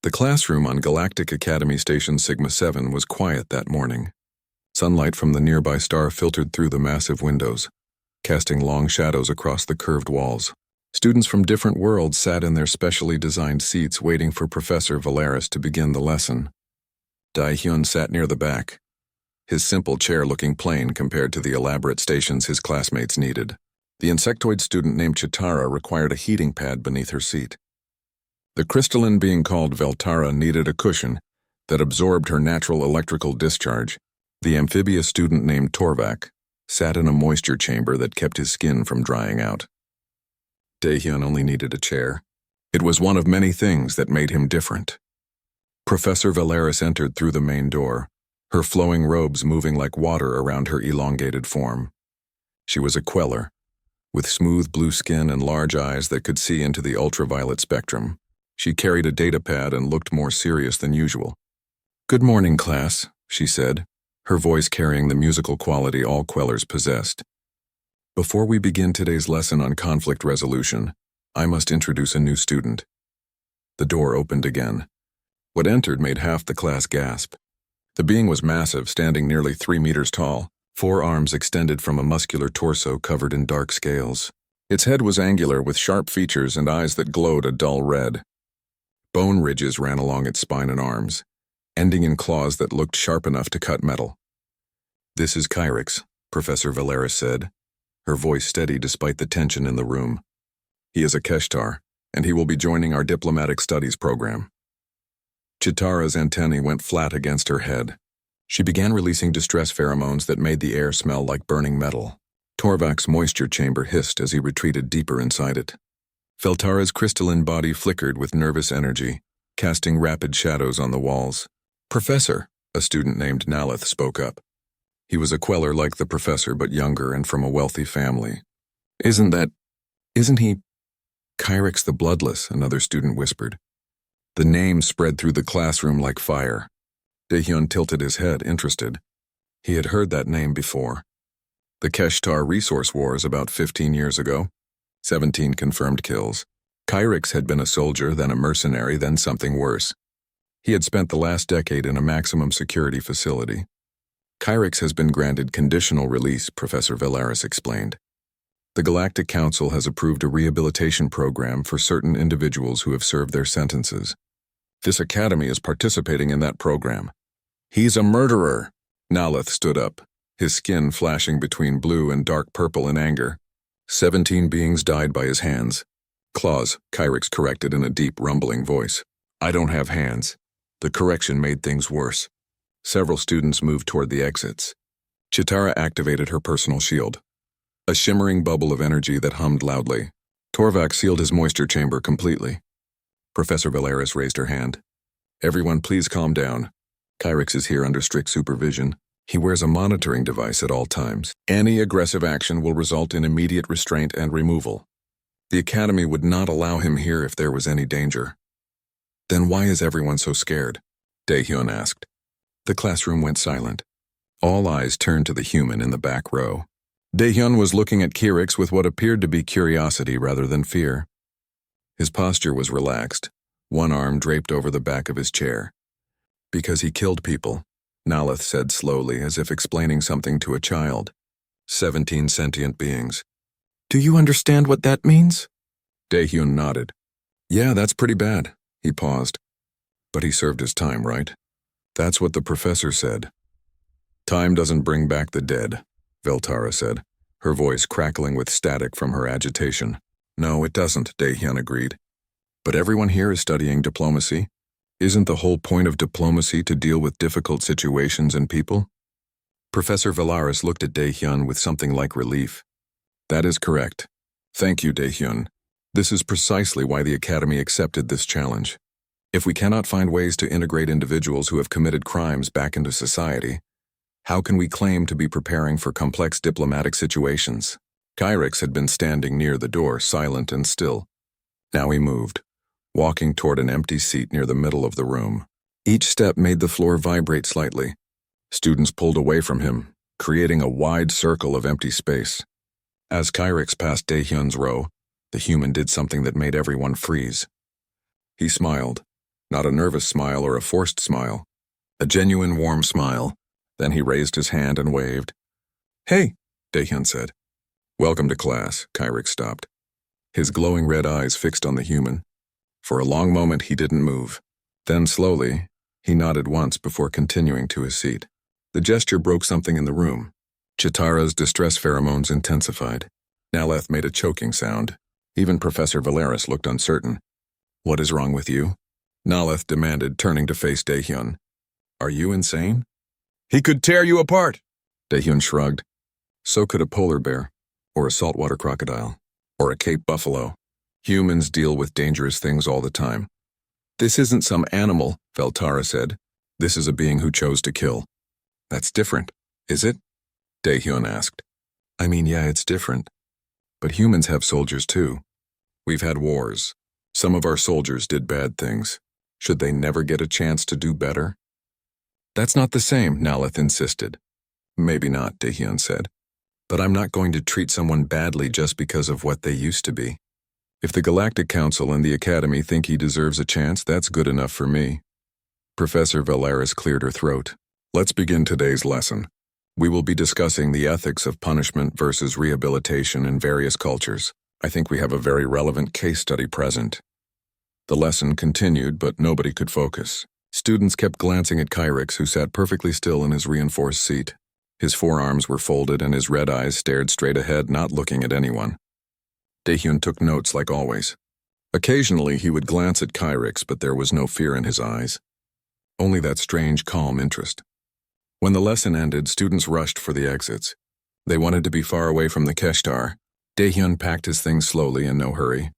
The classroom on Galactic Academy Station Sigma 7 was quiet that morning. Sunlight from the nearby star filtered through the massive windows, casting long shadows across the curved walls. Students from different worlds sat in their specially designed seats waiting for Professor Valeris to begin the lesson. Dae-hyun sat near the back, his simple chair looking plain compared to the elaborate stations his classmates needed. The insectoid student named Chitara required a heating pad beneath her seat. The crystalline being called Veltara needed a cushion that absorbed her natural electrical discharge. The amphibious student named Torvak sat in a moisture chamber that kept his skin from drying out. Dae-hyun only needed a chair. It was one of many things that made him different. Professor Valeris entered through the main door, her flowing robes moving like water around her elongated form. She was a queller, with smooth blue skin and large eyes that could see into the ultraviolet spectrum. She carried a data pad and looked more serious than usual. "Good morning, class," she said, her voice carrying the musical quality all quellers possessed. "Before we begin today's lesson on conflict resolution, I must introduce a new student." The door opened again. What entered made half the class gasp. The being was massive, standing nearly 3 meters tall, 4 arms extended from a muscular torso covered in dark scales. Its head was angular with sharp features and eyes that glowed a dull red. Bone ridges ran along its spine and arms, ending in claws that looked sharp enough to cut metal. "This is Kyrix," Professor Valeris said, her voice steady despite the tension in the room. "He is a Keshtar, and he will be joining our diplomatic studies program." Chitara's antennae went flat against her head. She began releasing distress pheromones that made the air smell like burning metal. Torvak's moisture chamber hissed as he retreated deeper inside it. Veltara's crystalline body flickered with nervous energy, casting rapid shadows on the walls. "Professor," a student named Nalith spoke up. He was a queller like the professor but younger and from a wealthy family. Isn't he Kyrix the Bloodless?" another student whispered. The name spread through the classroom like fire. Dae-hyun tilted his head, interested. He had heard that name before. The Keshtar resource wars about 15 years ago. 17 confirmed kills. Kyrix had been a soldier, then a mercenary, then something worse. He had spent the last decade in a maximum security facility. "Kyrix has been granted conditional release," Professor Valeris explained. "The Galactic Council has approved a rehabilitation program for certain individuals who have served their sentences. This academy is participating in that program." "He's a murderer!" Nalith stood up, his skin flashing between blue and dark purple in anger. 17 beings died by his hands. "Claws," Kyrix corrected in a deep, rumbling voice. "I don't have hands." The correction made things worse. Several students moved toward the exits. Chitara activated her personal shield, a shimmering bubble of energy that hummed loudly. Torvak sealed his moisture chamber completely. Professor Valeris raised her hand. "Everyone, please calm down. Kyrix is here under strict supervision. He wears a monitoring device at all times. Any aggressive action will result in immediate restraint and removal. The Academy would not allow him here if there was any danger." "Then why is everyone so scared?" Dae-hyun asked. The classroom went silent. All eyes turned to the human in the back row. Dae-hyun was looking at Kyrix with what appeared to be curiosity rather than fear. His posture was relaxed, one arm draped over the back of his chair. "Because he killed people," Nalith said slowly, as if explaining something to a child. 17 sentient beings. "Do you understand what that means?" Dae-hyun nodded. "Yeah, that's pretty bad." He paused. "But he served his time, right?" "That's what the professor said." "Time doesn't bring back the dead," Veltara said, her voice crackling with static from her agitation. "No, it doesn't," Dae-hyun agreed. "But everyone here is studying diplomacy. Isn't the whole point of diplomacy to deal with difficult situations and people?" Professor Valeris looked at Dae-hyun with something like relief. "That is correct. Thank you, Dae-hyun. This is precisely why the Academy accepted this challenge. If we cannot find ways to integrate individuals who have committed crimes back into society, how can we claim to be preparing for complex diplomatic situations?" Kyrix had been standing near the door, silent and still. Now he moved, walking toward an empty seat near the middle of the room. Each step made the floor vibrate slightly. Students pulled away from him, creating a wide circle of empty space. As Kyrix passed Dae-hyun's row, the human did something that made everyone freeze. He smiled, Not a nervous smile or a forced smile. A genuine warm smile. Then he raised his hand and waved. "Hey," Daehyun said. "Welcome to class," Kyrix stopped. His glowing red eyes fixed on the human. For a long moment he didn't move. Then slowly, he nodded once before continuing to his seat. The gesture broke something in the room. Chitara's distress pheromones intensified. Naleth made a choking sound. Even Professor Valeris looked uncertain. "What is wrong with you?" Naleth demanded, turning to face Daehyun. "Are you insane?" "He could tear you apart!" Daehyun shrugged. "So could a polar bear, or a saltwater crocodile, or a Cape buffalo. Humans deal with dangerous things all the time." "This isn't some animal," Veltara said. "This is a being who chose to kill." "That's different, is it?" Daehyun asked. "I mean, yeah, it's different. But humans have soldiers too. We've had wars. Some of our soldiers did bad things. Should they never get a chance to do better?" "That's not the same," Naleth insisted. "Maybe not," Daehyun said. "But I'm not going to treat someone badly just because of what they used to be. If the Galactic Council and the Academy think he deserves a chance, that's good enough for me." Professor Valeris cleared her throat. "Let's begin today's lesson. We will be discussing the ethics of punishment versus rehabilitation in various cultures. I think we have a very relevant case study present." The lesson continued, but nobody could focus. Students kept glancing at Kyrix, who sat perfectly still in his reinforced seat. His forearms were folded and his red eyes stared straight ahead, not looking at anyone. Daehyun took notes like always. Occasionally he would glance at Kyrix, but there was no fear in his eyes. Only that strange, calm interest. When the lesson ended, students rushed for the exits. They wanted to be far away from the Keshtar. Daehyun packed his things slowly in no hurry.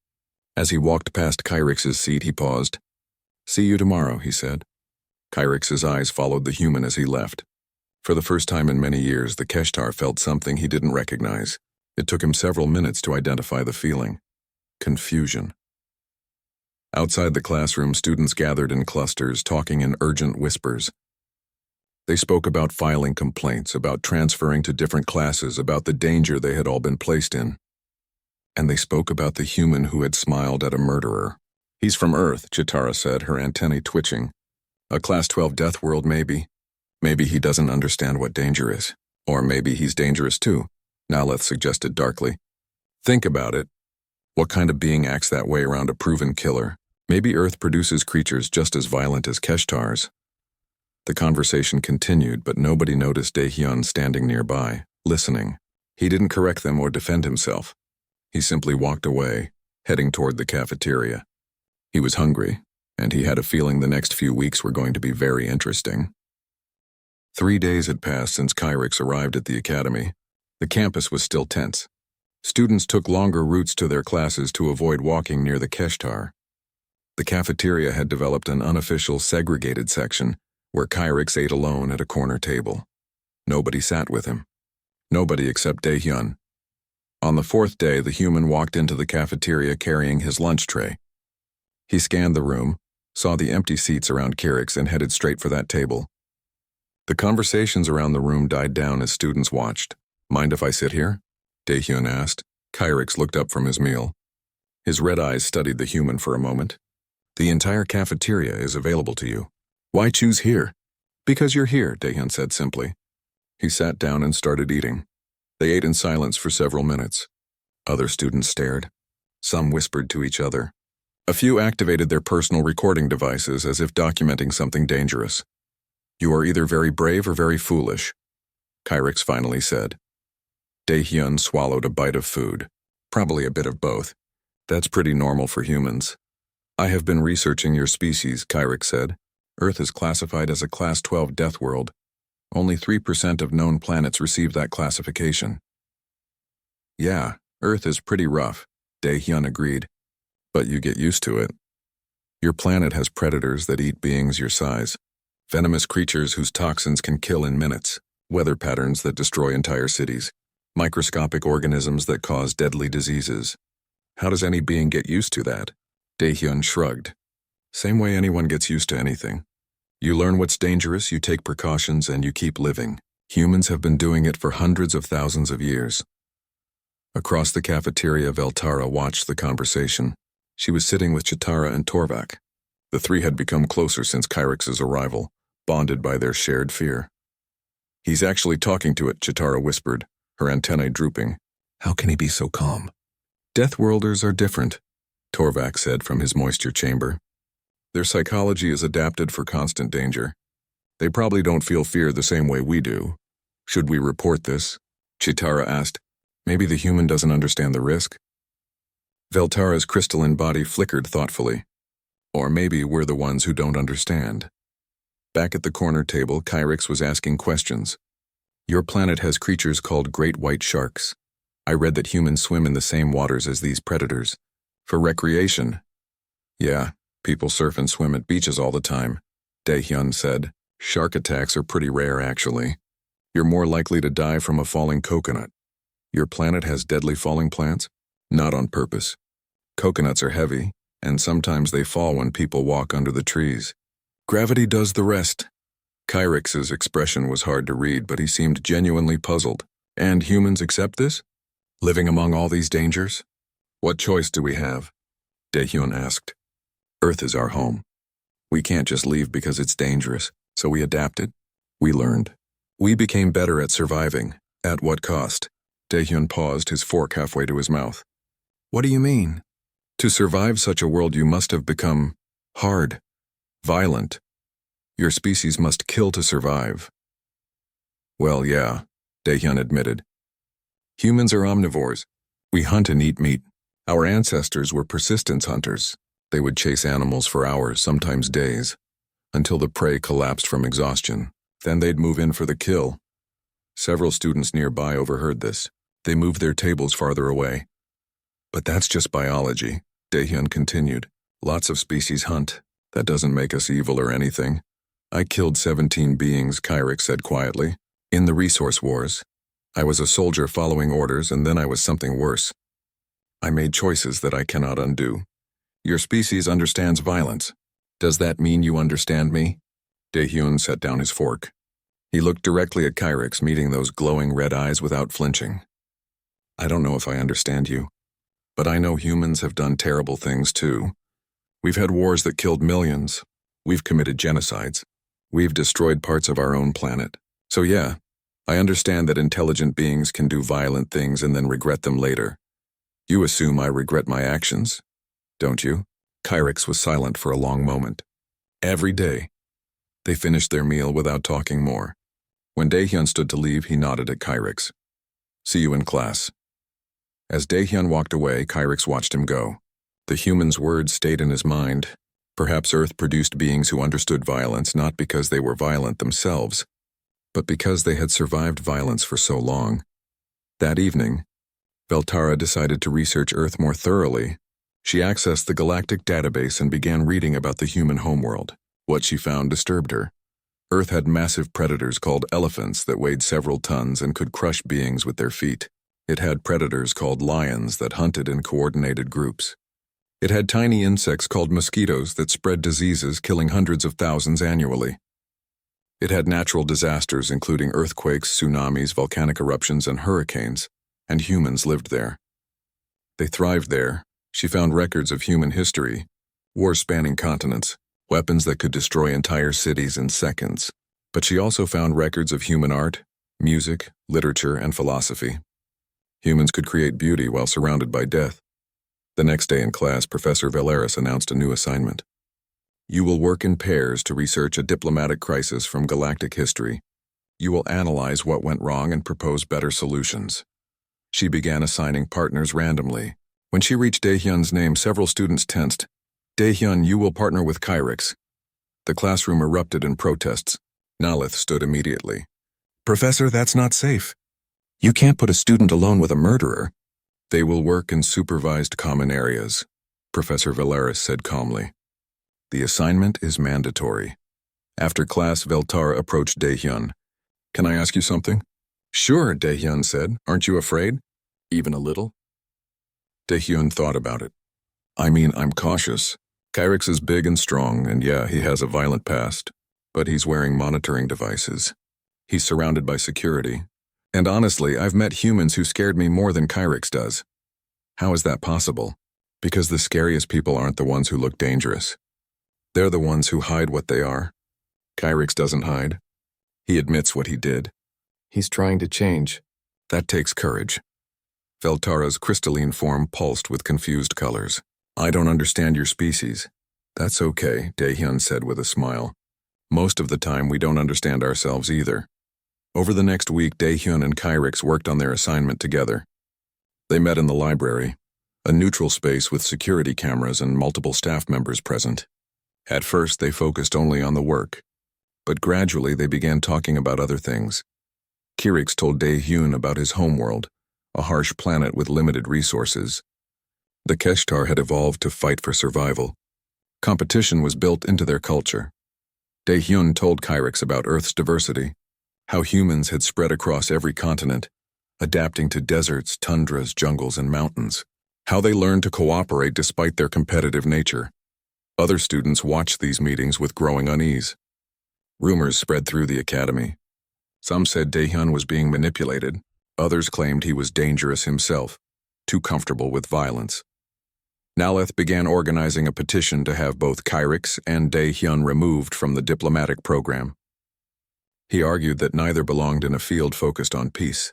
As he walked past Kyrix's seat, he paused. "See you tomorrow," he said. Kyrix's eyes followed the human as he left. For the first time in many years, the Keshtar felt something he didn't recognize. It took him several minutes to identify the feeling. Confusion. Outside the classroom, students gathered in clusters, talking in urgent whispers. They spoke about filing complaints, about transferring to different classes, about the danger they had all been placed in. And they spoke about the human who had smiled at a murderer. "He's from Earth," Chitara said, her antennae twitching. "A Class 12 death world, maybe. Maybe he doesn't understand what danger is. Or maybe he's dangerous too," Naleth suggested darkly. "Think about it. What kind of being acts that way around a proven killer? Maybe Earth produces creatures just as violent as Keshtars." The conversation continued, but nobody noticed Daehyun standing nearby, listening. He didn't correct them or defend himself. He simply walked away, heading toward the cafeteria. He was hungry, and he had a feeling the next few weeks were going to be very interesting. 3 days had passed since Kyrix arrived at the academy. The campus was still tense. Students took longer routes to their classes to avoid walking near the Keshtar. The cafeteria had developed an unofficial segregated section where Kyrix ate alone at a corner table. Nobody sat with him. Nobody except Daehyun. On the 4th day, the human walked into the cafeteria carrying his lunch tray. He scanned the room, saw the empty seats around Kyrix, and headed straight for that table. The conversations around the room died down as students watched. "Mind if I sit here?" Daehyun asked. Kyrix looked up from his meal. His red eyes studied the human for a moment. "The entire cafeteria is available to you. Why choose here?" "Because you're here," Daehyun said simply. He sat down and started eating. They ate in silence for several minutes. Other students stared. Some whispered to each other. A few activated their personal recording devices as if documenting something dangerous. "You are either very brave or very foolish," Kyrix finally said. Daehyun swallowed a bite of food. "Probably a bit of both. That's pretty normal for humans." "I have been researching your species," Kyrix said. "Earth is classified as a Class 12 death world. Only 3% of known planets receive that classification." "Yeah, Earth is pretty rough," Daehyun agreed. "But you get used to it. Your planet has predators that eat beings your size. Venomous creatures whose toxins can kill in minutes. Weather patterns that destroy entire cities. Microscopic organisms that cause deadly diseases. How does any being get used to that?" Daehyun shrugged. "Same way anyone gets used to anything. You learn what's dangerous, you take precautions, and you keep living. Humans have been doing it for hundreds of thousands of years." Across the cafeteria, Veltara watched the conversation. She was sitting with Chitara and Torvak. The three had become closer since Kyrix's arrival, bonded by their shared fear. "He's actually talking to it," Chitara whispered, her antennae drooping. "How can he be so calm?" "Deathworlders are different," Torvak said from his moisture chamber. "Their psychology is adapted for constant danger. They probably don't feel fear the same way we do. Should we report this?" Chitara asked. "Maybe the human doesn't understand the risk." Veltara's crystalline body flickered thoughtfully. "Or maybe we're the ones who don't understand." Back at the corner table, Kyrix was asking questions. "Your planet has creatures called great white sharks. I read that humans swim in the same waters as these predators. For recreation." "Yeah, people surf and swim at beaches all the time," Daehyun said. "Shark attacks are pretty rare, actually. You're more likely to die from a falling coconut. Your planet has deadly falling plants? Not on purpose. Coconuts are heavy, and sometimes they fall when people walk under the trees. Gravity does the rest." Kyrix's expression was hard to read, but he seemed genuinely puzzled. "And humans accept this? Living among all these dangers? What choice do we have?" Daehyun asked. "Earth is our home. We can't just leave because it's dangerous, so we adapted. We learned. We became better at surviving. At what cost?" Daehyun paused, his fork halfway to his mouth. "What do you mean?" "To survive such a world you must have become hard, violent. Your species must kill to survive." "Well, yeah," Daehyun admitted. "Humans are omnivores. We hunt and eat meat. Our ancestors were persistence hunters. They would chase animals for hours, sometimes days, until the prey collapsed from exhaustion. Then they'd move in for the kill." Several students nearby overheard this. They moved their tables farther away. "But that's just biology," Daehyun continued. "Lots of species hunt. That doesn't make us evil or anything. I killed 17 beings," Kyrix said quietly. "In the resource wars. I was a soldier following orders, and then I was something worse. I made choices that I cannot undo. Your species understands violence. Does that mean you understand me?" Daehyun set down his fork. He looked directly at Kyrix, meeting those glowing red eyes without flinching. "I don't know if I understand you, but I know humans have done terrible things too. We've had wars that killed millions. We've committed genocides. We've destroyed parts of our own planet. So yeah, I understand that intelligent beings can do violent things and then regret them later. You assume I regret my actions, don't you?" Kyrix was silent for a long moment. "Every day." They finished their meal without talking more. When Daehyun stood to leave, he nodded at Kyrix. "See you in class." As Daehyun walked away, Kyrix watched him go. The human's words stayed in his mind. Perhaps Earth produced beings who understood violence not because they were violent themselves, but because they had survived violence for so long. That evening, Veltara decided to research Earth more thoroughly. She accessed the Galactic database and began reading about the human homeworld. What she found disturbed her. Earth had massive predators called elephants that weighed several tons and could crush beings with their feet. It had predators called lions that hunted in coordinated groups. It had tiny insects called mosquitoes that spread diseases, killing hundreds of thousands annually. It had natural disasters including earthquakes, tsunamis, volcanic eruptions, and hurricanes, and humans lived there. They thrived there. She found records of human history, wars spanning continents, weapons that could destroy entire cities in seconds. But she also found records of human art, music, literature, and philosophy. Humans could create beauty while surrounded by death. The next day in class, Professor Valeris announced a new assignment. "You will work in pairs to research a diplomatic crisis from galactic history. You will analyze what went wrong and propose better solutions." She began assigning partners randomly. When she reached Daehyun's name, several students tensed. "Daehyun, you will partner with Kyrix." The classroom erupted in protests. Nalith stood immediately. "Professor, that's not safe. You can't put a student alone with a murderer." "They will work in supervised common areas," Professor Valeris said calmly. "The assignment is mandatory." After class, Veltara approached Daehyun. "Can I ask you something?" "Sure," Daehyun said. "Aren't you afraid? Even a little?" Daehyun thought about it. "I mean, I'm cautious. Kyrix is big and strong, and yeah, he has a violent past. But he's wearing monitoring devices. He's surrounded by security. And honestly, I've met humans who scared me more than Kyrix does. How is that possible? Because the scariest people aren't the ones who look dangerous. They're the ones who hide what they are. Kyrix doesn't hide. He admits what he did. He's trying to change. That takes courage. Veltara's crystalline form pulsed with confused colors. I don't understand your species. That's okay, Daehyun said with a smile. Most of the time we don't understand ourselves either. Over the next week, Daehyun and Kyrix worked on their assignment together. They met in the library, a neutral space with security cameras and multiple staff members present. At first, they focused only on the work, but gradually they began talking about other things. Kyrix told Daehyun about his homeworld, a harsh planet with limited resources. The Keshtar had evolved to fight for survival. Competition was built into their culture. Daehyun told Kyrix about Earth's diversity, how humans had spread across every continent, adapting to deserts, tundras, jungles, and mountains, how they learned to cooperate despite their competitive nature. Other students watched these meetings with growing unease. Rumors spread through the academy. Some said Daehyun was being manipulated. Others claimed he was dangerous himself, too comfortable with violence. Naleth began organizing a petition to have both Kyrix and Daehyun removed from the diplomatic program. He argued that neither belonged in a field focused on peace,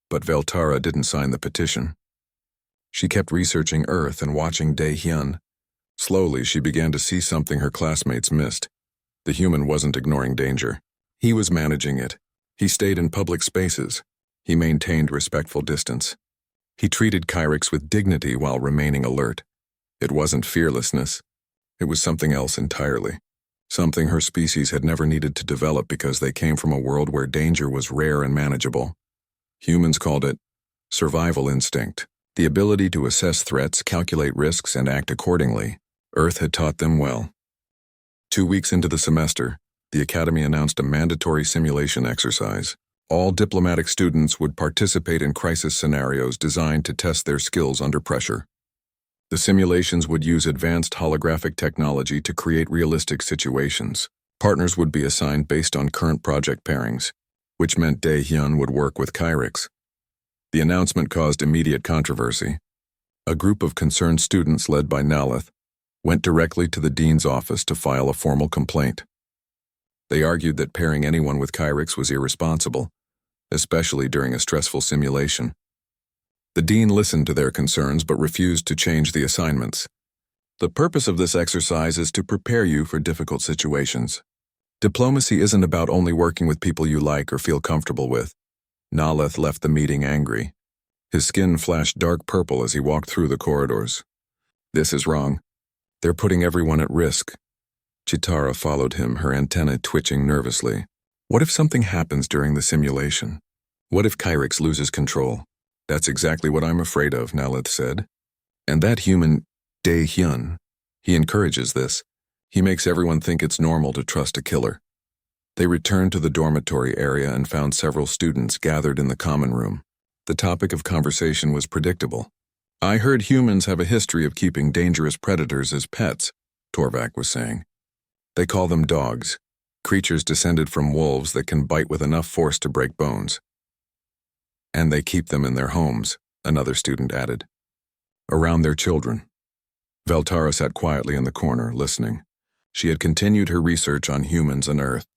but Veltara didn't sign the petition. She kept researching Earth and watching Daehyun. Slowly, she began to see something her classmates missed. The human wasn't ignoring danger. He was managing it. He stayed in public spaces. He maintained respectful distance. He treated Kyrix with dignity while remaining alert. It wasn't fearlessness. It was something else entirely. Something her species had never needed to develop because they came from a world where danger was rare and manageable. Humans called it survival instinct, the ability to assess threats, calculate risks, and act accordingly. Earth had taught them well. 2 weeks into the semester, the Academy announced a mandatory simulation exercise. All diplomatic students would participate in crisis scenarios designed to test their skills under pressure. The simulations would use advanced holographic technology to create realistic situations. Partners would be assigned based on current project pairings, which meant Daehyun would work with Kyrix. The announcement caused immediate controversy. A group of concerned students led by Naleth went directly to the dean's office to file a formal complaint. They argued that pairing anyone with Kyrix was irresponsible, especially during a stressful simulation. The dean listened to their concerns but refused to change the assignments. The purpose of this exercise is to prepare you for difficult situations. Diplomacy isn't about only working with people you like or feel comfortable with. Naleth left the meeting angry. His skin flashed dark purple as he walked through the corridors. This is wrong. They're putting everyone at risk. Chitara followed him, her antennae twitching nervously. What if something happens during the simulation? What if Kyrix loses control? That's exactly what I'm afraid of, Naleth said. And that human, Daehyun, he encourages this. He makes everyone think it's normal to trust a killer. They returned to the dormitory area and found several students gathered in the common room. The topic of conversation was predictable. I heard humans have a history of keeping dangerous predators as pets, Torvak was saying. They call them dogs, creatures descended from wolves that can bite with enough force to break bones. And they keep them in their homes, another student added. Around their children. Veltara sat quietly in the corner, listening. She had continued her research on humans and Earth.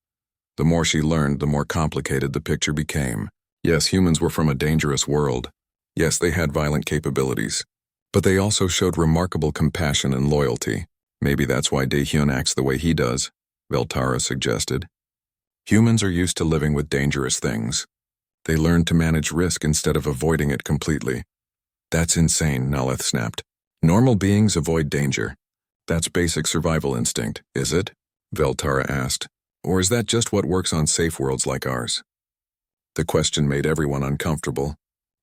The more she learned, the more complicated the picture became. Yes, humans were from a dangerous world. Yes, they had violent capabilities. But they also showed remarkable compassion and loyalty. Maybe that's why Daehyun acts the way he does, Veltara suggested. Humans are used to living with dangerous things. They learn to manage risk instead of avoiding it completely. That's insane, Naleth snapped. Normal beings avoid danger. That's basic survival instinct, is it? Veltara asked. Or is that just what works on safe worlds like ours? The question made everyone uncomfortable.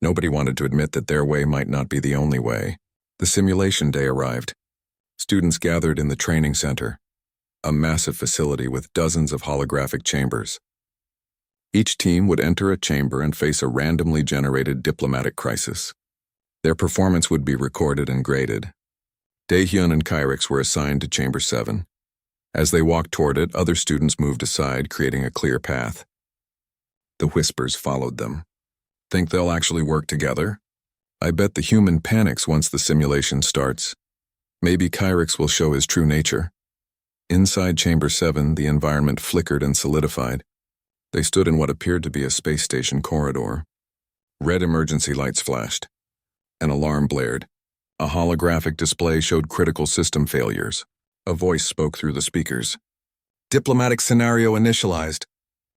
Nobody wanted to admit that their way might not be the only way. The simulation day arrived. Students gathered in the training center, a massive facility with dozens of holographic chambers. Each team would enter a chamber and face a randomly generated diplomatic crisis. Their performance would be recorded and graded. Daehyun and Kyrix were assigned to Chamber 7. As they walked toward it, other students moved aside, creating a clear path. The whispers followed them. Think they'll actually work together? I bet the human panics once the simulation starts. Maybe Kyrix will show his true nature. Inside Chamber 7, the environment flickered and solidified. They stood in what appeared to be a space station corridor. Red emergency lights flashed. An alarm blared. A holographic display showed critical system failures. A voice spoke through the speakers. Diplomatic scenario initialized.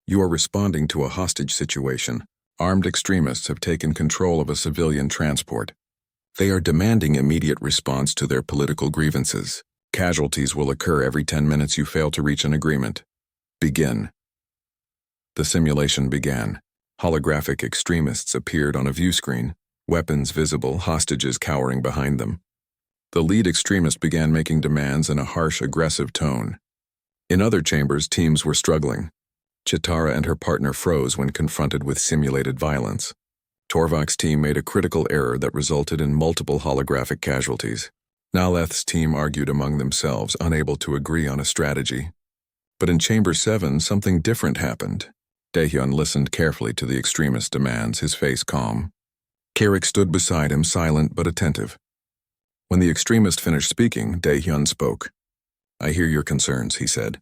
You are responding to a hostage situation. Armed extremists have taken control of a civilian transport. They are demanding immediate response to their political grievances. Casualties will occur every 10 minutes you fail to reach an agreement. Begin. The simulation began. Holographic extremists appeared on a view screen, weapons visible, hostages cowering behind them. The lead extremist began making demands in a harsh, aggressive tone. In other chambers, teams were struggling. Chitara and her partner froze when confronted with simulated violence. Torvak's team made a critical error that resulted in multiple holographic casualties. Naleth's team argued among themselves, unable to agree on a strategy. But in Chamber 7, something different happened. Daehyun listened carefully to the extremist's demands, his face calm. Carrick stood beside him, silent but attentive. When the extremist finished speaking, Daehyun spoke. I hear your concerns, he said.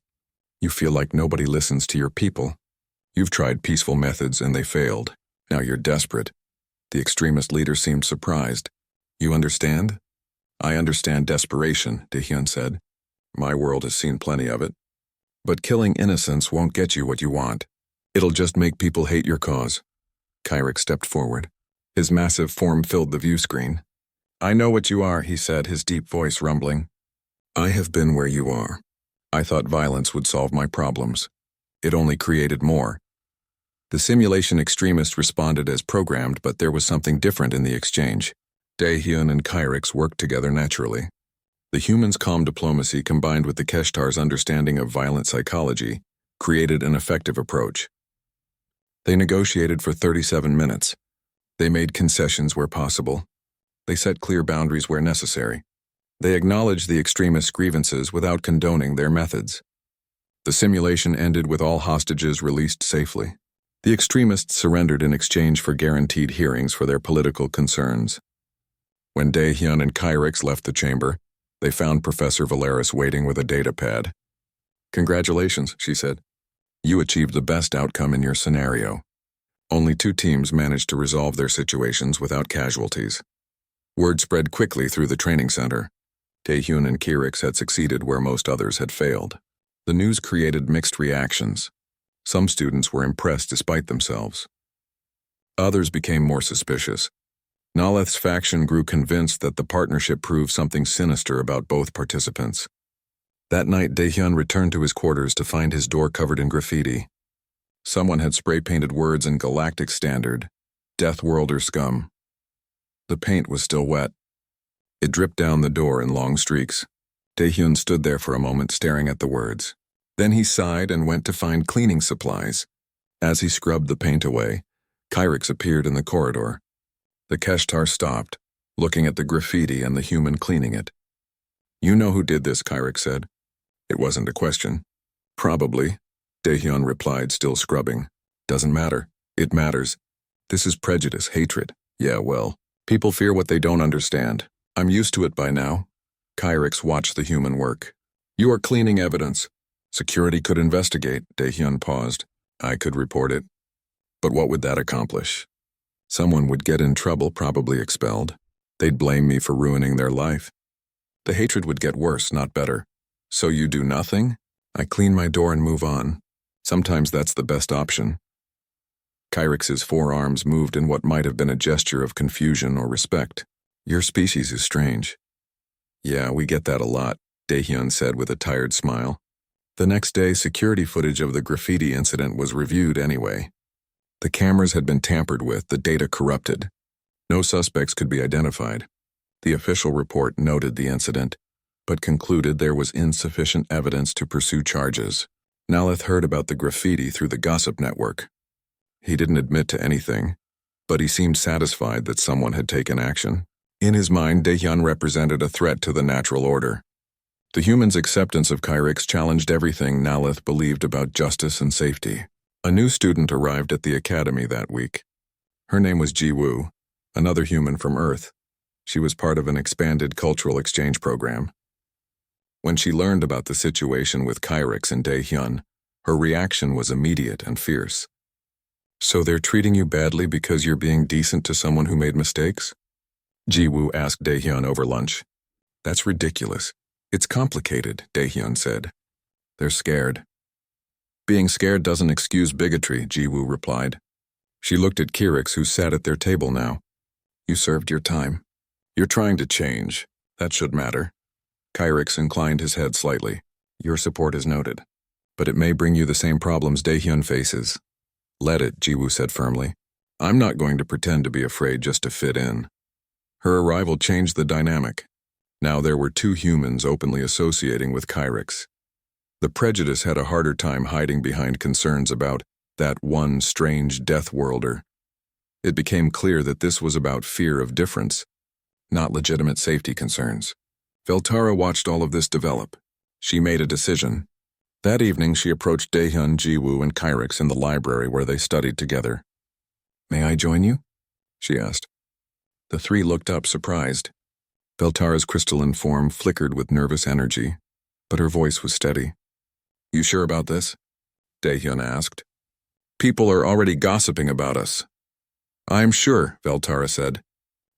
You feel like nobody listens to your people. You've tried peaceful methods and they failed. Now you're desperate. The extremist leader seemed surprised. You understand? I understand desperation, Daehyun said. My world has seen plenty of it. But killing innocents won't get you what you want. It'll just make people hate your cause. Kyrick stepped forward. His massive form filled the view screen. I know what you are, he said, his deep voice rumbling. I have been where you are. I thought violence would solve my problems. It only created more. The simulation extremist responded as programmed, but there was something different in the exchange. Daehyun and Kyrick's worked together naturally. The humans' calm diplomacy combined with the Keshtar's understanding of violent psychology created an effective approach. They negotiated for 37 minutes. They made concessions where possible. They set clear boundaries where necessary. They acknowledged the extremists' grievances without condoning their methods. The simulation ended with all hostages released safely. The extremists surrendered in exchange for guaranteed hearings for their political concerns. When Daehyun and Kyrick left the chamber, they found Professor Valeris waiting with a data pad. Congratulations, she said. You achieved the best outcome in your scenario. Only 2 teams managed to resolve their situations without casualties. Word spread quickly through the training center. Daehyun and Kyrick had succeeded where most others had failed. The news created mixed reactions. Some students were impressed despite themselves. Others became more suspicious. Naleth's faction grew convinced that the partnership proved something sinister about both participants. That night, Daehyun returned to his quarters to find his door covered in graffiti. Someone had spray-painted words in Galactic Standard, Death Worlder Scum. The paint was still wet. It dripped down the door in long streaks. Daehyun stood there for a moment staring at the words. Then he sighed and went to find cleaning supplies. As he scrubbed the paint away, Kyrick appeared in the corridor. The Keshtar stopped, looking at the graffiti and the human cleaning it. You know who did this, Kyrick said. It wasn't a question. Probably, Daehyun replied, still scrubbing. Doesn't matter. It matters. This is prejudice, hatred. Yeah, well, people fear what they don't understand. I'm used to it by now. Kyrick watched the human work. You are cleaning evidence. Security could investigate, Daehyun paused. I could report it. But what would that accomplish? Someone would get in trouble, probably expelled. They'd blame me for ruining their life. The hatred would get worse, not better. So you do nothing? I clean my door and move on. Sometimes that's the best option. Kyrick's forearms moved in what might have been a gesture of confusion or respect. Your species is strange. Yeah, we get that a lot, Daehyun said with a tired smile. The next day, security footage of the graffiti incident was reviewed anyway. The cameras had been tampered with, the data corrupted. No suspects could be identified. The official report noted the incident, but concluded there was insufficient evidence to pursue charges. Naleth heard about the graffiti through the gossip network. He didn't admit to anything, but he seemed satisfied that someone had taken action. In his mind, Daehyun represented a threat to the natural order. The humans' acceptance of Kyrick challenged everything Naleth believed about justice and safety. A new student arrived at the academy that week. Her name was Ji-woo, another human from Earth. She was part of an expanded cultural exchange program. When she learned about the situation with Kyrix and Daehyun, her reaction was immediate and fierce. "So they're treating you badly because you're being decent to someone who made mistakes?" Jiwoo asked Daehyun over lunch. "That's ridiculous. It's complicated," Daehyun said. "They're scared." "Being scared doesn't excuse bigotry," Jiwoo replied. She looked at Kyrix, who sat at their table now. "You served your time. You're trying to change. That should matter." Kyrix inclined his head slightly. "Your support is noted. But it may bring you the same problems Daehyun faces." "Let it," Jiwoo said firmly. "I'm not going to pretend to be afraid just to fit in." Her arrival changed the dynamic. Now there were two humans openly associating with Kyrix. The prejudice had a harder time hiding behind concerns about that one strange death worlder. It became clear that this was about fear of difference, not legitimate safety concerns. Veltara watched all of this develop. She made a decision. That evening she approached Daehyun, Jiwoo, and Kyrix in the library where they studied together. "May I join you?" she asked. The three looked up, surprised. Veltara's crystalline form flickered with nervous energy, but her voice was steady. "You sure about this?" Daehyun asked. "People are already gossiping about us." "I'm sure," Veltara said.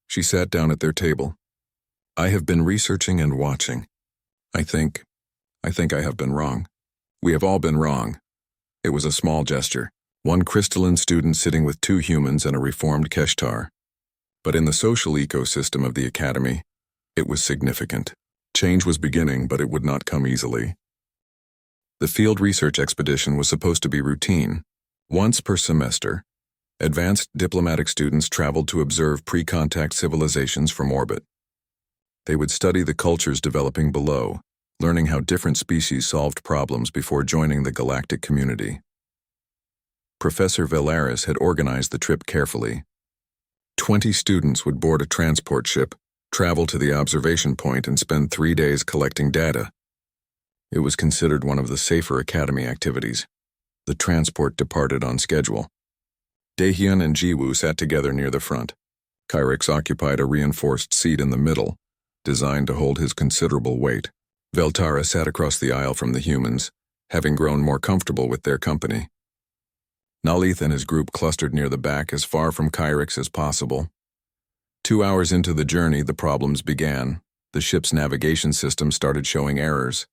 She sat down at their table. "I have been researching and watching. I think I have been wrong. We have all been wrong." It was a small gesture, one crystalline student sitting with two humans and a reformed Keshtar. But in the social ecosystem of the academy, it was significant. Change was beginning, but it would not come easily. The field research expedition was supposed to be routine. Once per semester, advanced diplomatic students traveled to observe pre-contact civilizations from orbit. They would study the cultures developing below, learning how different species solved problems before joining the galactic community. Professor Velaris had organized the trip carefully. 20 students would board a transport ship, travel to the observation point, and spend 3 days collecting data. It was considered one of the safer academy activities. The transport departed on schedule. Daehyun and Jiwoo sat together near the front. Kyrix occupied a reinforced seat in the middle, designed to hold his considerable weight. Veltara sat across the aisle from the humans, having grown more comfortable with their company. Nalith and his group clustered near the back, as far from Kyrix as possible. 2 hours into the journey, the problems began. The ship's navigation system started showing errors.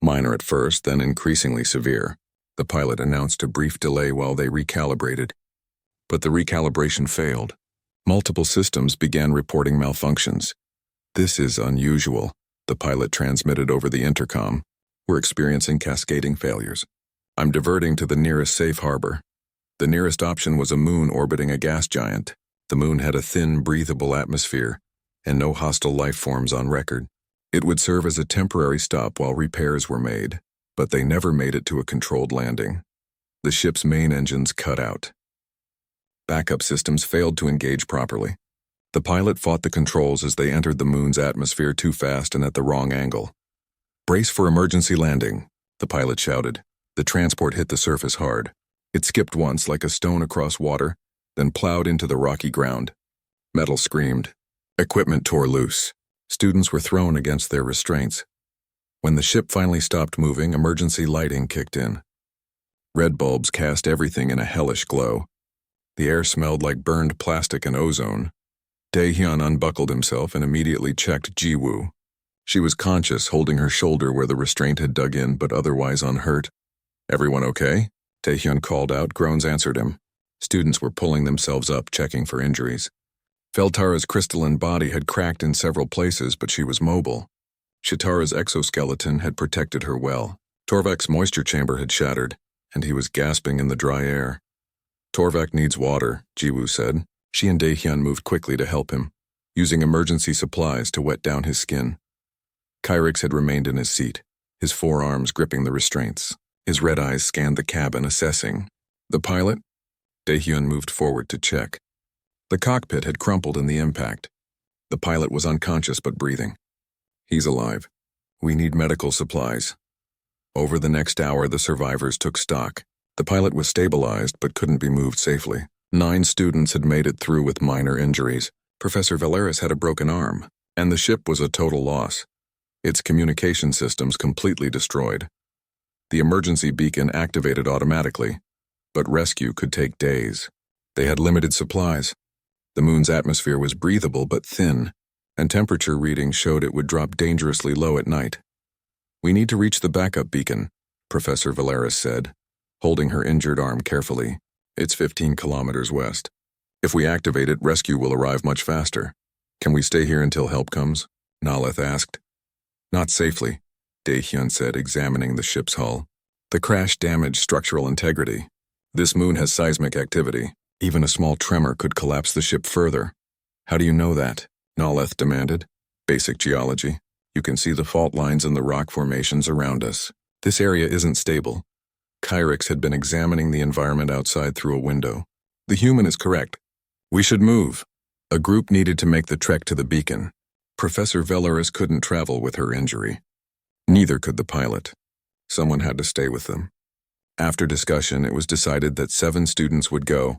Minor at first, then increasingly severe. The pilot announced a brief delay while they recalibrated. But the recalibration failed. Multiple systems began reporting malfunctions. "This is unusual," the pilot transmitted over the intercom. "We're experiencing cascading failures. I'm diverting to the nearest safe harbor." The nearest option was a moon orbiting a gas giant. The moon had a thin, breathable atmosphere, and no hostile life forms on record. It would serve as a temporary stop while repairs were made, but they never made it to a controlled landing. The ship's main engines cut out. Backup systems failed to engage properly. The pilot fought the controls as they entered the moon's atmosphere too fast and at the wrong angle. "Brace for emergency landing," the pilot shouted. The transport hit the surface hard. It skipped once like a stone across water, then plowed into the rocky ground. Metal screamed. Equipment tore loose. Students were thrown against their restraints. When the ship finally stopped moving, emergency lighting kicked in. Red bulbs cast everything in a hellish glow. The air smelled like burned plastic and ozone. Daehyun unbuckled himself and immediately checked Jiwoo. She was conscious, holding her shoulder where the restraint had dug in, but otherwise unhurt. "Everyone okay?" Daehyun called out. Groans answered him. Students were pulling themselves up, checking for injuries. Veltara's crystalline body had cracked in several places, but she was mobile. Shitara's exoskeleton had protected her well. Torvak's moisture chamber had shattered, and he was gasping in the dry air. "Torvak needs water," Jiwoo said. She and Daehyun moved quickly to help him, using emergency supplies to wet down his skin. Kyrix had remained in his seat, his forearms gripping the restraints. His red eyes scanned the cabin, assessing. "The pilot?" Daehyun moved forward to check. The cockpit had crumpled in the impact. The pilot was unconscious but breathing. "He's alive. We need medical supplies." Over the next hour, the survivors took stock. The pilot was stabilized but couldn't be moved safely. 9 students had made it through with minor injuries. Professor Velaris had a broken arm, and the ship was a total loss. its communication systems completely destroyed. The emergency beacon activated automatically, but rescue could take days. They had limited supplies. The moon's atmosphere was breathable but thin, and temperature readings showed it would drop dangerously low at night. "We need to reach the backup beacon," Professor Valeris said, holding her injured arm carefully. "It's 15 kilometers west. If we activate it, rescue will arrive much faster. Can we stay here until help comes?" Naleth asked. "Not safely," Daehyun said, examining the ship's hull. "The crash damaged structural integrity. This moon has seismic activity. Even a small tremor could collapse the ship further." "How do you know that?" Naleth demanded. "Basic geology. You can see the fault lines in the rock formations around us. This area isn't stable." Kyrix had been examining the environment outside through a window. "The human is correct. We should move." A group needed to make the trek to the beacon. Professor Valeris couldn't travel with her injury. Neither could the pilot. Someone had to stay with them. After discussion, it was decided that 7 students would go: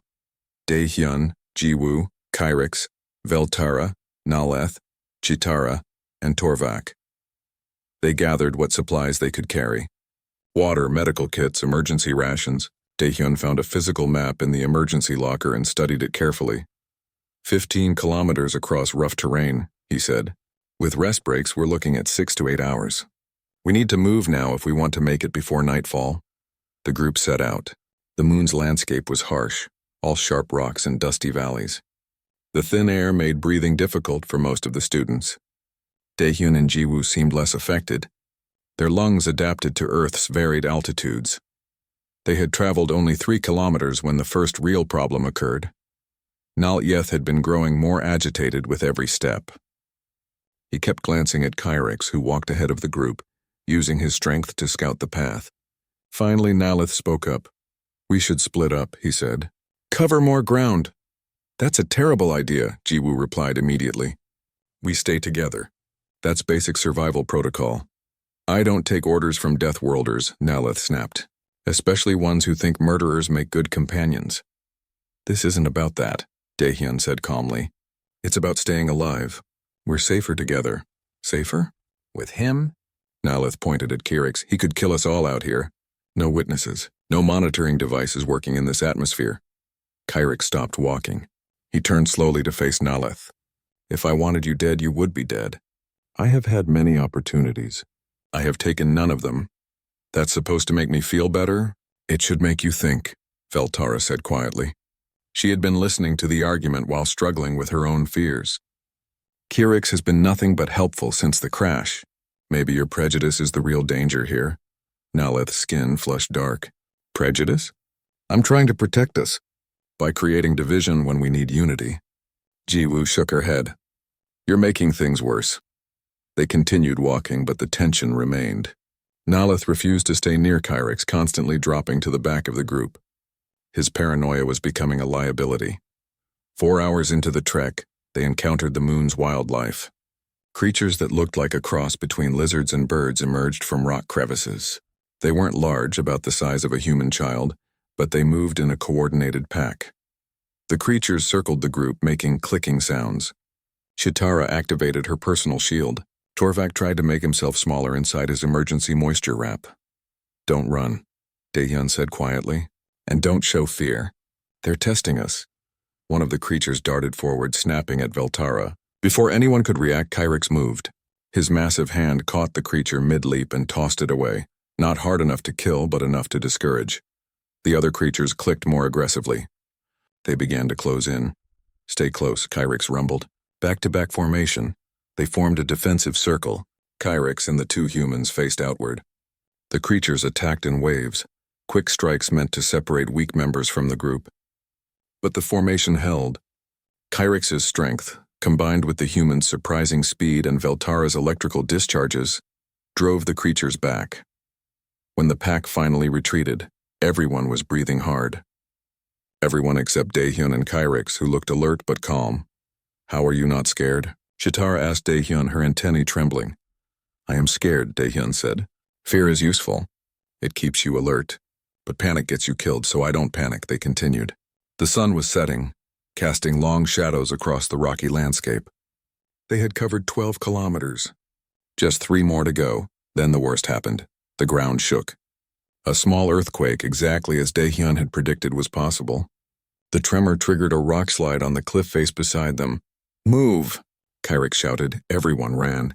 Daehyun, Jiwoo, Kyrix, Veltara, Naleth, Chitara, and Torvak. They gathered what supplies they could carry. Water, medical kits, emergency rations. Daehyun found a physical map in the emergency locker and studied it carefully. 15 kilometers across rough terrain, he said. With rest breaks, we're looking at 6 to 8 hours. We need to move now if we want to make it before nightfall. The group set out. The moon's landscape was harsh, all sharp rocks and dusty valleys. The thin air made breathing difficult for most of the students. Daehyun and Jiwoo seemed less affected. Their lungs adapted to Earth's varied altitudes. They had traveled only 3 kilometers when the first real problem occurred. Nalyeth had been growing more agitated with every step. He kept glancing at Kyrix, who walked ahead of the group, using his strength to scout the path. Finally, Naleth spoke up. "We should split up," he said. "Cover more ground." "That's a terrible idea," Jiwoo replied immediately. "We stay together. That's basic survival protocol." "I don't take orders from Death Worlders," Naleth snapped, "especially ones who think murderers make good companions." "This isn't about that," Daehyun said calmly. "It's about staying alive. We're safer together." "Safer? With him?" Naleth pointed at Kyrix. "He could kill us all out here. No witnesses, no monitoring devices working in this atmosphere." Kyrix stopped walking. He turned slowly to face Naleth. "If I wanted you dead, you would be dead. I have had many opportunities. I have taken none of them. That's supposed to make me feel better? It should make you think," Veltara said quietly. She had been listening to the argument while struggling with her own fears. "Kyrix has been nothing but helpful since the crash. Maybe your prejudice is the real danger here." Naleth's skin flushed dark. "Prejudice? I'm trying to protect us by creating division when we need unity." Jiwoo shook her head. "You're making things worse." They continued walking, but the tension remained. Naleth refused to stay near Kyrix, constantly dropping to the back of the group. His paranoia was becoming a liability. 4 hours into the trek, they encountered the moon's wildlife. Creatures that looked like a cross between lizards and birds emerged from rock crevices. They weren't large, about the size of a human child, but they moved in a coordinated pack. The creatures circled the group, making clicking sounds. Chitara activated her personal shield. Torvak tried to make himself smaller inside his emergency moisture wrap. "Don't run," Daehyun said quietly. "And don't show fear. They're testing us." One of the creatures darted forward, snapping at Veltara. Before anyone could react, Kyrix moved. His massive hand caught the creature mid-leap and tossed it away, not hard enough to kill, but enough to discourage. The other creatures clicked more aggressively. They began to close in. "Stay close," Kyrix rumbled. Back-to-back formation. They formed a defensive circle. Kyrix and the 2 humans faced outward. The creatures attacked in waves, quick strikes meant to separate weak members from the group. But the formation held. Kyrix's strength, combined with the humans' surprising speed and Veltara's electrical discharges, drove the creatures back. When the pack finally retreated, everyone was breathing hard. Everyone except Daehyun and Kyrix, who looked alert but calm. "How are you not scared?" Chitara asked Daehyun, her antennae trembling. "I am scared," Daehyun said. "Fear is useful. It keeps you alert. But panic gets you killed, so I don't panic," they continued. The sun was setting, casting long shadows across the rocky landscape. They had covered 12 kilometers. Just 3 more to go. Then the worst happened. The ground shook. A small earthquake, exactly as Daehyun had predicted was possible. The tremor triggered a rock slide on the cliff face beside them. "Move!" Kyrix shouted. Everyone ran.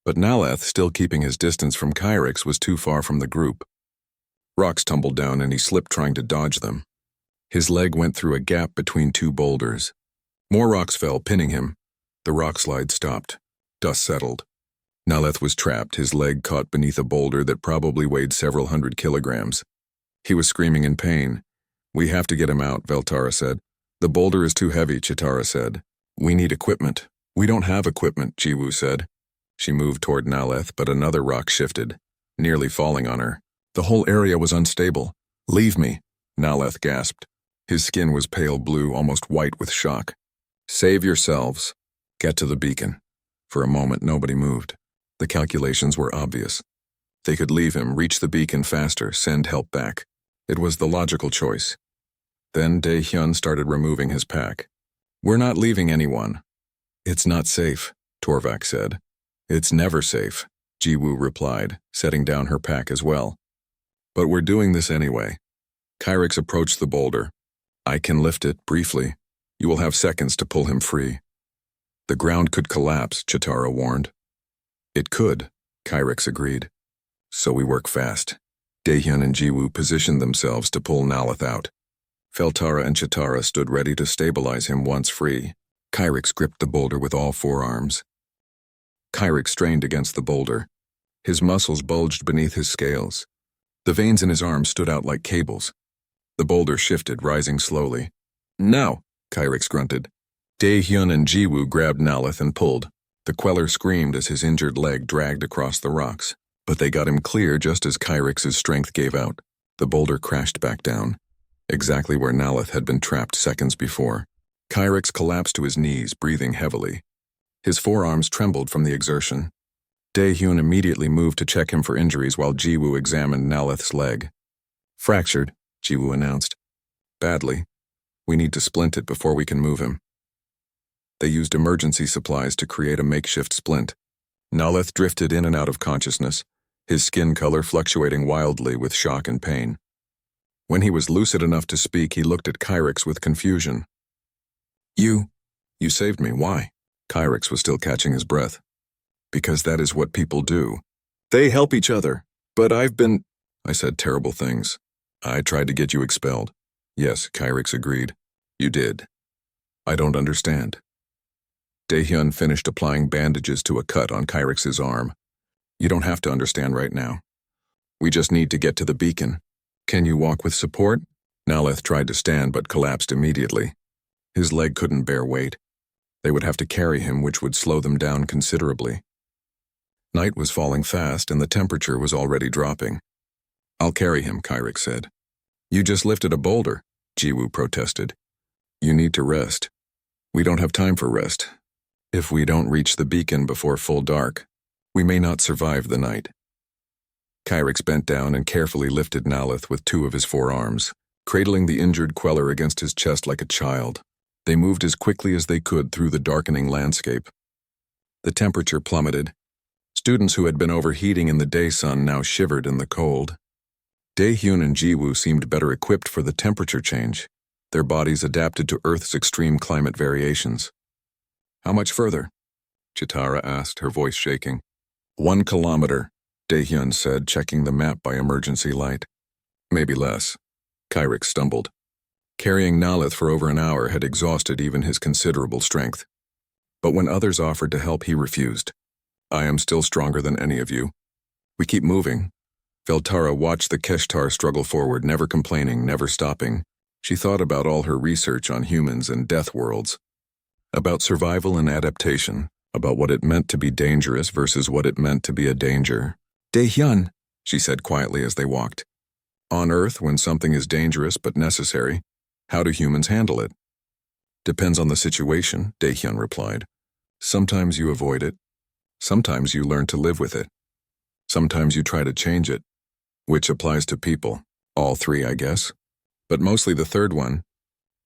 But Naleth, still keeping his distance from Kyrix, was too far from the group. Rocks tumbled down and he slipped trying to dodge them. His leg went through a gap between 2 boulders. More rocks fell, pinning him. The rock slide stopped. Dust settled. Naleth was trapped, his leg caught beneath a boulder that probably weighed several 100 kilograms. He was screaming in pain. "We have to get him out," Veltara said. "The boulder is too heavy," Chitara said. "We need equipment." "We don't have equipment," Jiwoo said. She moved toward Naleth, but another rock shifted, nearly falling on her. The whole area was unstable. "Leave me," Naleth gasped. His skin was pale blue, almost white with shock. "Save yourselves. Get to the beacon." For a moment, nobody moved. The calculations were obvious. They could leave him, reach the beacon faster, send help back. It was the logical choice. Then Daehyun started removing his pack. "We're not leaving anyone." "It's not safe," Torvak said. "It's never safe," Jiwoo replied, setting down her pack as well. "But we're doing this anyway." Kyrix approached the boulder. "I can lift it, briefly. You will have seconds to pull him free." "The ground could collapse," Chitara warned. "It could," Kyrix agreed. "So we work fast." Daehyun and Jiwoo positioned themselves to pull Naleth out. Veltara and Chitara stood ready to stabilize him once free. Kyrix gripped the boulder with all 4 arms. Kyrix strained against the boulder. His muscles bulged beneath his scales. The veins in his arms stood out like cables. The boulder shifted, rising slowly. "Now!" Kyrix grunted. Daehyun and Jiwoo grabbed Naleth and pulled. The queller screamed as his injured leg dragged across the rocks. But they got him clear just as Kyrix's strength gave out. The boulder crashed back down, exactly where Naleth had been trapped seconds before. Kyrix collapsed to his knees, breathing heavily. His forearms trembled from the exertion. Daehyun immediately moved to check him for injuries while Jiwoo examined Naleth's leg. "Fractured," Jiwoo announced. "Badly. We need to splint it before we can move him." They used emergency supplies to create a makeshift splint. Naleth drifted in and out of consciousness, his skin color fluctuating wildly with shock and pain. When he was lucid enough to speak, he looked at Kyrix with confusion. You saved me. Why?" Kyrix was still catching his breath. "Because that is what people do. They help each other. But I said terrible things. I tried to get you expelled." "Yes," Kyrix agreed. "You did. I don't understand." Daehyun finished applying bandages to a cut on Kyrix's arm. "You don't have to understand right now. We just need to get to the beacon. Can you walk with support?" Naleth tried to stand but collapsed immediately. His leg couldn't bear weight. They would have to carry him, which would slow them down considerably. Night was falling fast and the temperature was already dropping. "I'll carry him," Kyrix said. "You just lifted a boulder," Jiwoo protested. "You need to rest." "We don't have time for rest. If we don't reach the beacon before full dark, we may not survive the night." Kyrix bent down and carefully lifted Naleth with 2 of his 4 arms, cradling the injured queller against his chest like a child. They moved as quickly as they could through the darkening landscape. The temperature plummeted. Students who had been overheating in the day sun now shivered in the cold. Daehyun and Jiwoo seemed better equipped for the temperature change. Their bodies adapted to Earth's extreme climate variations. "How much further?" Chitara asked, her voice shaking. 1 kilometer, Daehyun said, checking the map by emergency light. "Maybe less." Kyrix stumbled. Carrying Naleth for over an hour had exhausted even his considerable strength. But when others offered to help, he refused. "I am still stronger than any of you. We keep moving." Veltara watched the Keshtar struggle forward, never complaining, never stopping. She thought about all her research on humans and death worlds. About survival and adaptation, about what it meant to be dangerous versus what it meant to be a danger. "Daehyun," she said quietly as they walked. "On Earth, when something is dangerous but necessary, how do humans handle it?" "Depends on the situation," Daehyun replied. "Sometimes you avoid it. Sometimes you learn to live with it. Sometimes you try to change it, which applies to people. All 3, I guess. But mostly the third one.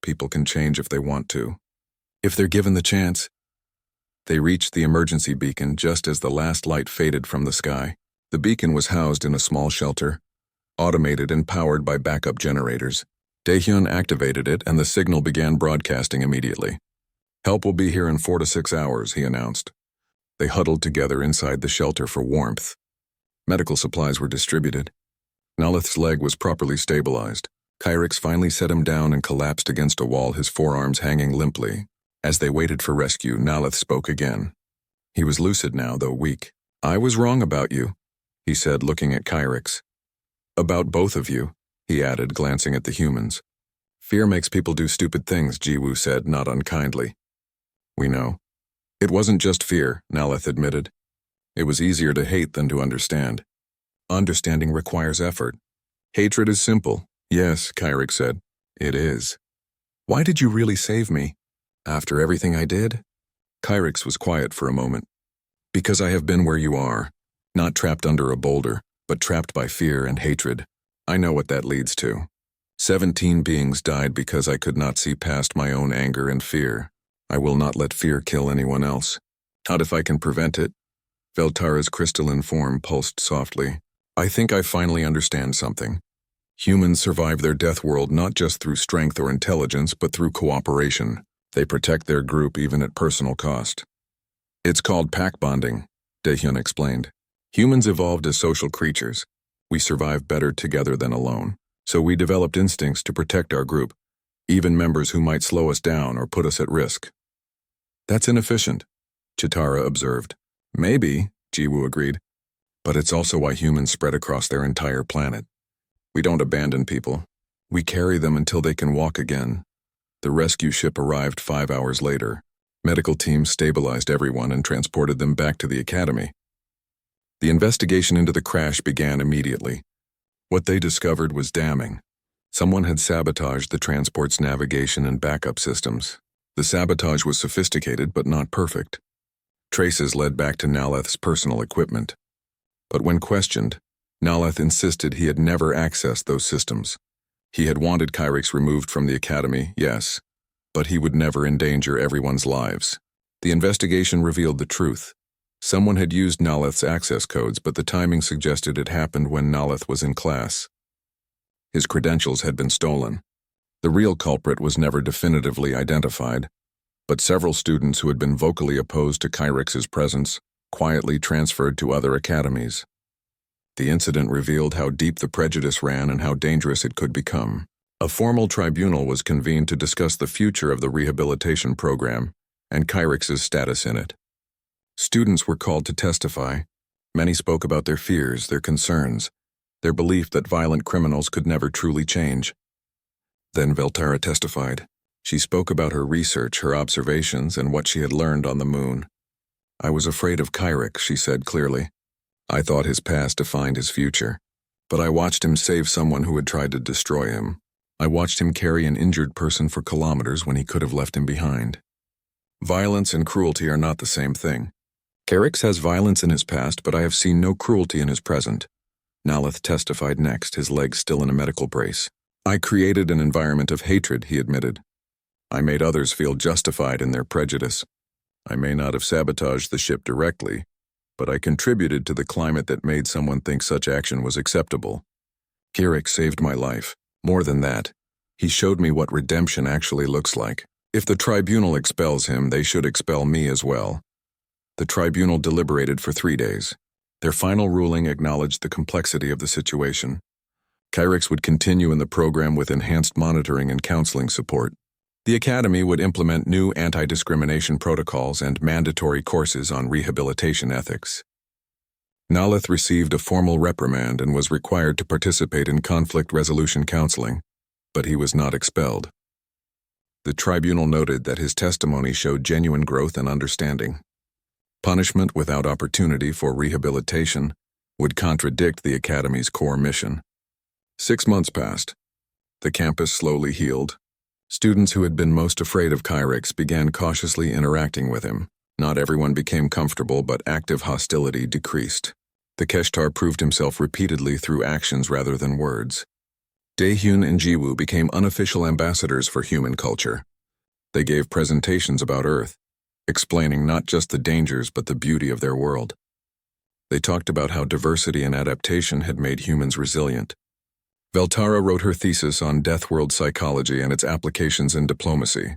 People can change if they want to. If they're given the chance." They reached the emergency beacon just as the last light faded from the sky. The beacon was housed in a small shelter, automated and powered by backup generators. Daehyun activated it and the signal began broadcasting immediately. "Help will be here in 4 to 6 hours," he announced. They huddled together inside the shelter for warmth. Medical supplies were distributed. Naleth's leg was properly stabilized. Kyrix finally set him down and collapsed against a wall, his forearms hanging limply. As they waited for rescue, Naleth spoke again. He was lucid now, though weak. "I was wrong about you," he said, looking at Kyrix. "About both of you," he added, glancing at the humans. "Fear makes people do stupid things," Jiwoo said, not unkindly. "We know." "It wasn't just fear," Naleth admitted. "It was easier to hate than to understand. Understanding requires effort. Hatred is simple." "Yes," Kyrix said. "It is." "Why did you really save me? After everything I did?" Kyrix was quiet for a moment. "Because I have been where you are. Not trapped under a boulder, but trapped by fear and hatred. I know what that leads to. 17 beings died because I could not see past my own anger and fear. I will not let fear kill anyone else. Not if I can prevent it." Veltara's crystalline form pulsed softly. "I think I finally understand something. Humans survive their death world not just through strength or intelligence, but through cooperation. They protect their group even at personal cost. It's called pack bonding," Daehyun explained. "Humans evolved as social creatures. We survive better together than alone. So we developed instincts to protect our group, even members who might slow us down or put us at risk." "That's inefficient," Chitara observed. "Maybe," Jiwoo agreed. "But it's also why humans spread across their entire planet. We don't abandon people. We carry them until they can walk again." The rescue ship arrived 5 hours later. Medical teams stabilized everyone and transported them back to the academy. The investigation into the crash began immediately. What they discovered was damning. Someone had sabotaged the transport's navigation and backup systems. The sabotage was sophisticated but not perfect. Traces led back to Naleth's personal equipment. But when questioned, Naleth insisted he had never accessed those systems. He had wanted Kyrix removed from the academy, yes, but he would never endanger everyone's lives. The investigation revealed the truth. Someone had used Naleth's access codes, but the timing suggested it happened when Naleth was in class. His credentials had been stolen. The real culprit was never definitively identified, but several students who had been vocally opposed to Kyrix's presence quietly transferred to other academies. The incident revealed how deep the prejudice ran and how dangerous it could become. A formal tribunal was convened to discuss the future of the rehabilitation program and Kyrix's status in it. Students were called to testify. Many spoke about their fears, their concerns, their belief that violent criminals could never truly change. Then Veltara testified. She spoke about her research, her observations, and what she had learned on the moon. "I was afraid of Kyrix," she said clearly. "I thought his past defined his future. But I watched him save someone who had tried to destroy him. I watched him carry an injured person for kilometers when he could have left him behind. Violence and cruelty are not the same thing. Kyrix has violence in his past, but I have seen no cruelty in his present." Naleth testified next, his legs still in a medical brace. "I created an environment of hatred," he admitted. "I made others feel justified in their prejudice. I may not have sabotaged the ship directly, but I contributed to the climate that made someone think such action was acceptable. Kyrix saved my life. More than that, he showed me what redemption actually looks like. If the tribunal expels him, they should expel me as well." The tribunal deliberated for 3 days. Their final ruling acknowledged the complexity of the situation. Kyrix would continue in the program with enhanced monitoring and counseling support. The academy would implement new anti-discrimination protocols and mandatory courses on rehabilitation ethics. Naleth received a formal reprimand and was required to participate in conflict resolution counseling, but he was not expelled. The tribunal noted that his testimony showed genuine growth and understanding. Punishment without opportunity for rehabilitation would contradict the academy's core mission. 6 months passed. The campus slowly healed. Students who had been most afraid of Kyrix began cautiously interacting with him. Not everyone became comfortable, but active hostility decreased. The Keshtar proved himself repeatedly through actions rather than words. Daehyun and Jiwoo became unofficial ambassadors for human culture. They gave presentations about Earth, explaining not just the dangers but the beauty of their world. They talked about how diversity and adaptation had made humans resilient. Veltara wrote her thesis on Death World psychology and its applications in diplomacy.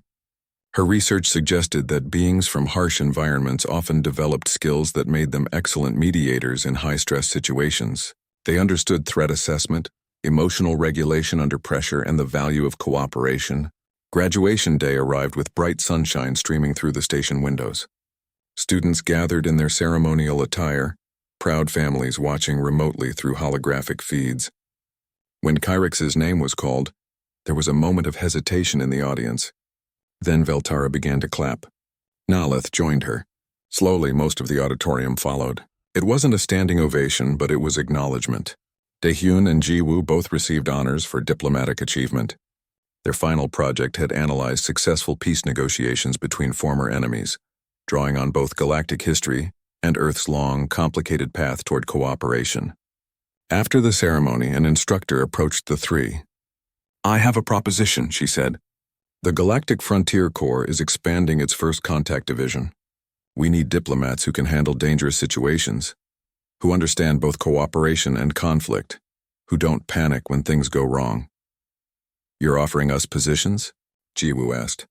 Her research suggested that beings from harsh environments often developed skills that made them excellent mediators in high-stress situations. They understood threat assessment, emotional regulation under pressure, and the value of cooperation. Graduation day arrived with bright sunshine streaming through the station windows. Students gathered in their ceremonial attire, proud families watching remotely through holographic feeds. When Kyrix's name was called, there was a moment of hesitation in the audience. Then Veltara began to clap. Nalith joined her. Slowly, most of the auditorium followed. It wasn't a standing ovation, but it was acknowledgement. Daehyun and Jiwoo both received honors for diplomatic achievement. Their final project had analyzed successful peace negotiations between former enemies, drawing on both galactic history and Earth's long, complicated path toward cooperation. After the ceremony, an instructor approached the three. "I have a proposition," she said. "The Galactic Frontier Corps is expanding its First Contact Division. We need diplomats who can handle dangerous situations, who understand both cooperation and conflict, who don't panic when things go wrong." "You're offering us positions?" Jiwoo asked.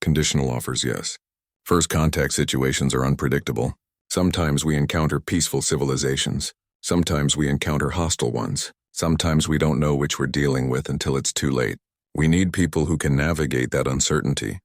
"Conditional offers, yes. First contact situations are unpredictable. Sometimes we encounter peaceful civilizations. Sometimes we encounter hostile ones. Sometimes we don't know which we're dealing with until it's too late. We need people who can navigate that uncertainty,